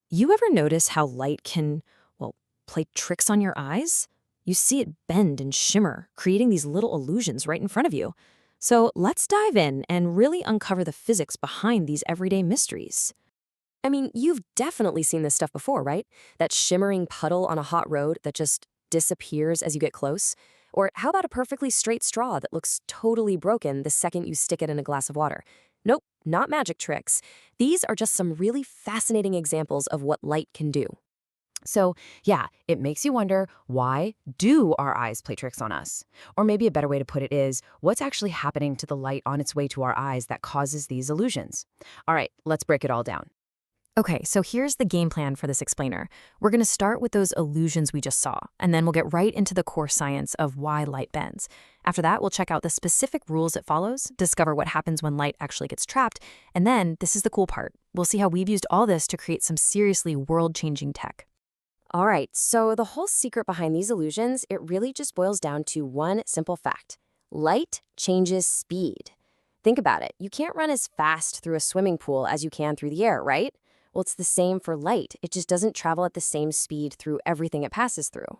You ever notice how light can, well, play tricks on your eyes? You see it bend and shimmer, creating these little illusions right in front of you. So let's dive in and really uncover the physics behind these everyday mysteries. I mean, you've definitely seen this stuff before, right? That shimmering puddle on a hot road that just disappears as you get close? Or how about a perfectly straight straw that looks totally broken the second you stick it in a glass of water? Nope, not magic tricks. These are just some really fascinating examples of what light can do. So, yeah, it makes you wonder, why do our eyes play tricks on us? Or maybe a better way to put it is, what's actually happening to the light on its way to our eyes that causes these illusions? All right, let's break it all down. Okay, so here's the game plan for this explainer. We're going to start with those illusions we just saw, and then we'll get right into the core science of why light bends. After that, we'll check out the specific rules it follows, discover what happens when light actually gets trapped, and then, this is the cool part, we'll see how we've used all this to create some seriously world-changing tech. All right, so the whole secret behind these illusions, it really just boils down to one simple fact. Light changes speed. Think about it. You can't run as fast through a swimming pool as you can through the air, right? Well, it's the same for light. It just doesn't travel at the same speed through everything it passes through.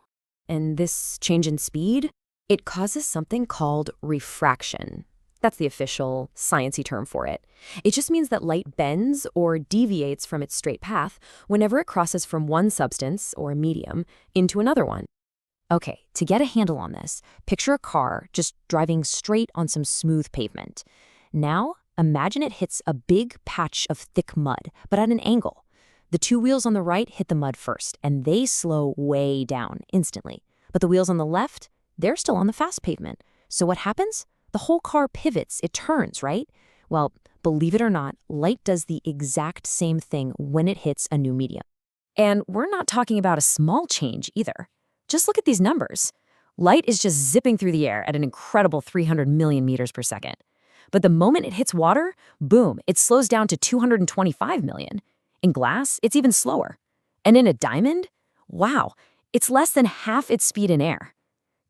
And this change in speed, it causes something called refraction. That's the official sciencey term for it. It just means that light bends or deviates from its straight path whenever it crosses from one substance, or medium, into another one. Okay, to get a handle on this, picture a car just driving straight on some smooth pavement. Now, imagine it hits a big patch of thick mud, but at an angle. The two wheels on the right hit the mud first, and they slow way down instantly. But the wheels on the left, they're still on the fast pavement. So what happens? The whole car pivots, it turns, right? Well, believe it or not, light does the exact same thing when it hits a new medium. And we're not talking about a small change either. Just look at these numbers. Light is just zipping through the air at an incredible 300 million meters per second. But the moment it hits water, boom, it slows down to 225 million. In glass, it's even slower. And in a diamond, wow, it's less than half its speed in air.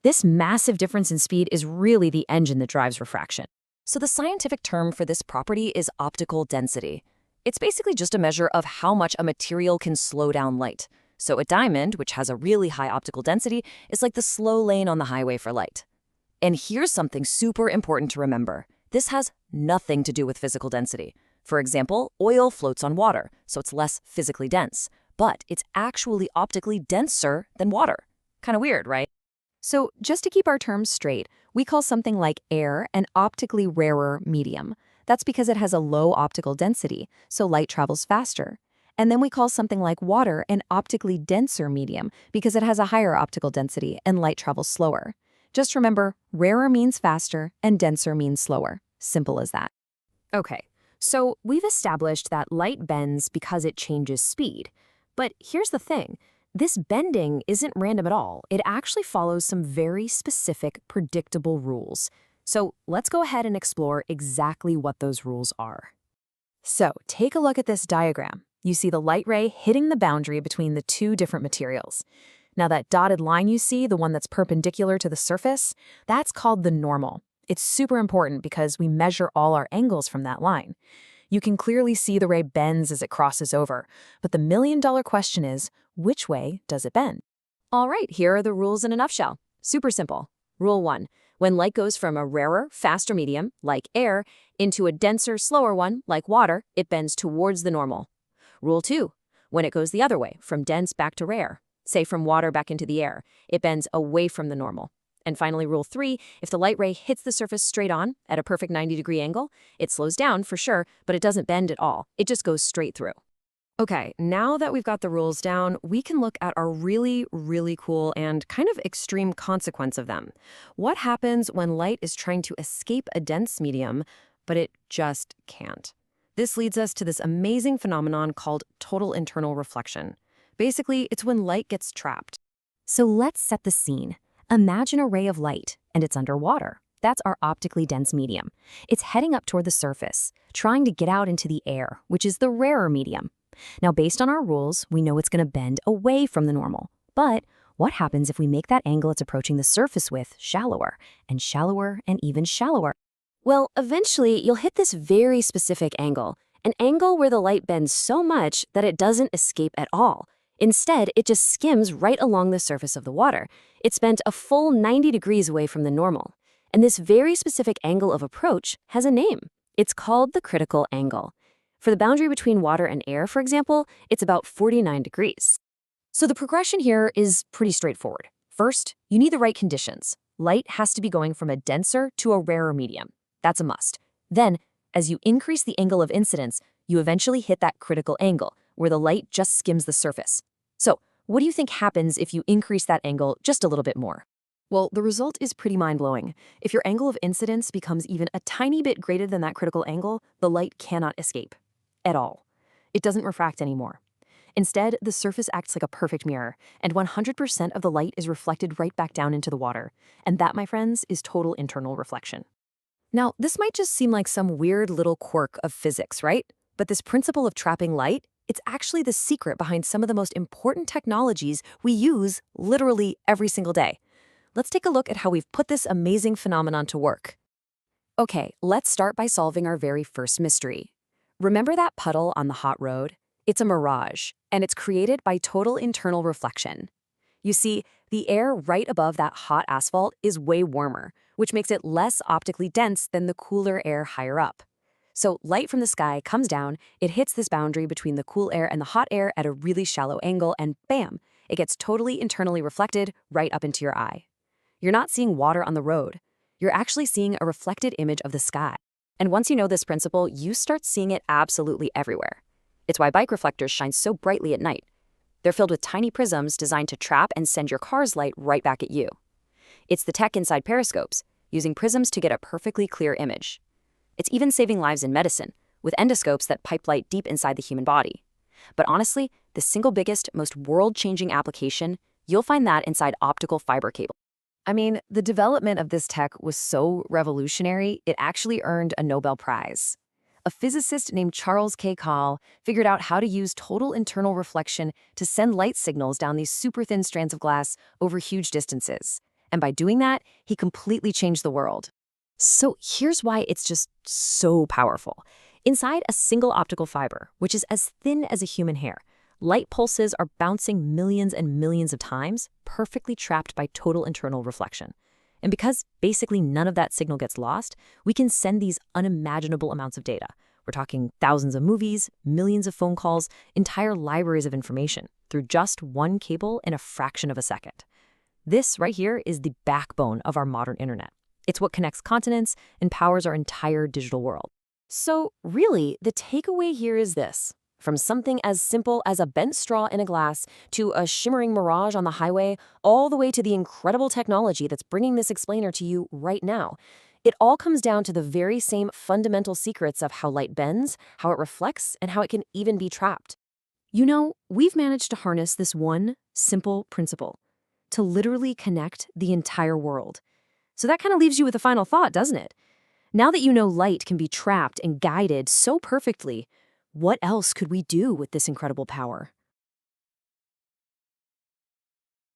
This massive difference in speed is really the engine that drives refraction. So the scientific term for this property is optical density. It's basically just a measure of how much a material can slow down light. So a diamond, which has a really high optical density, is like the slow lane on the highway for light. And here's something super important to remember. This has nothing to do with physical density. For example, oil floats on water, so it's less physically dense. But it's actually optically denser than water. Kind of weird, right? So just to keep our terms straight, we call something like air an optically rarer medium. That's because it has a low optical density, so light travels faster. And then we call something like water an optically denser medium because it has a higher optical density and light travels slower. Just remember, rarer means faster and denser means slower. Simple as that. Okay, so we've established that light bends because it changes speed. But here's the thing. This bending isn't random at all. It actually follows some very specific, predictable rules. So let's go ahead and explore exactly what those rules are. So take a look at this diagram. You see the light ray hitting the boundary between the two different materials. Now that dotted line you see, the one that's perpendicular to the surface, that's called the normal. It's super important because we measure all our angles from that line. You can clearly see the ray bends as it crosses over, but the million-dollar question is, which way does it bend? All right, here are the rules in a nutshell. Super simple. Rule 1. When light goes from a rarer, faster medium, like air, into a denser, slower one, like water, it bends towards the normal. Rule 2. When it goes the other way, from dense back to rare, say from water back into the air, it bends away from the normal. And finally, Rule 3, if the light ray hits the surface straight on, at a perfect 90-degree angle, it slows down for sure, but it doesn't bend at all. It just goes straight through. Okay, now that we've got the rules down, we can look at our really, really cool and kind of extreme consequence of them. What happens when light is trying to escape a dense medium, but it just can't? This leads us to this amazing phenomenon called total internal reflection. Basically, it's when light gets trapped. So let's set the scene. Imagine a ray of light, and it's underwater. That's our optically dense medium. It's heading up toward the surface, trying to get out into the air, which is the rarer medium. Now, based on our rules, we know it's going to bend away from the normal. But what happens if we make that angle it's approaching the surface with shallower, and even shallower? Well, eventually, you'll hit this very specific angle, an angle where the light bends so much that it doesn't escape at all. Instead, it just skims right along the surface of the water. It's bent a full 90 degrees away from the normal. And this very specific angle of approach has a name. It's called the critical angle. For the boundary between water and air, for example, it's about 49 degrees. So the progression here is pretty straightforward. First, you need the right conditions. Light has to be going from a denser to a rarer medium. That's a must. Then, as you increase the angle of incidence, you eventually hit that critical angle, where the light just skims the surface. So, what do you think happens if you increase that angle just a little bit more? Well, the result is pretty mind-blowing. If your angle of incidence becomes even a tiny bit greater than that critical angle, the light cannot escape. At all. It doesn't refract anymore. Instead, the surface acts like a perfect mirror, and 100% of the light is reflected right back down into the water. And that, my friends, is total internal reflection. Now, this might just seem like some weird little quirk of physics, right? But this principle of trapping light, it's actually the secret behind some of the most important technologies we use literally every single day. Let's take a look at how we've put this amazing phenomenon to work. Okay, let's start by solving our very first mystery. Remember that puddle on the hot road? It's a mirage, and it's created by total internal reflection. You see, the air right above that hot asphalt is way warmer, which makes it less optically dense than the cooler air higher up. So light from the sky comes down, it hits this boundary between the cool air and the hot air at a really shallow angle, and bam, it gets totally internally reflected right up into your eye. You're not seeing water on the road. You're actually seeing a reflected image of the sky. And once you know this principle, you start seeing it absolutely everywhere. It's why bike reflectors shine so brightly at night. They're filled with tiny prisms designed to trap and send your car's light right back at you. It's the tech inside periscopes, using prisms to get a perfectly clear image. It's even saving lives in medicine, with endoscopes that pipe light deep inside the human body. But honestly, the single biggest, most world-changing application, you'll find that inside optical fiber cable. I mean, the development of this tech was so revolutionary, it actually earned a Nobel Prize. A physicist named Charles K. Kahl figured out how to use total internal reflection to send light signals down these super thin strands of glass over huge distances. And by doing that, he completely changed the world. So here's why it's just so powerful. Inside a single optical fiber, which is as thin as a human hair, light pulses are bouncing millions and millions of times, perfectly trapped by total internal reflection. And because basically none of that signal gets lost, we can send these unimaginable amounts of data. We're talking thousands of movies, millions of phone calls, entire libraries of information through just one cable in a fraction of a second. This right here is the backbone of our modern internet. It's what connects continents and powers our entire digital world. So really, the takeaway here is this. From something as simple as a bent straw in a glass to a shimmering mirage on the highway, all the way to the incredible technology that's bringing this explainer to you right now. It all comes down to the very same fundamental secrets of how light bends, how it reflects, and how it can even be trapped. You know, we've managed to harness this one simple principle to literally connect the entire world. So that kind of leaves you with a final thought, doesn't it? Now that you know light can be trapped and guided so perfectly, what else could we do with this incredible power?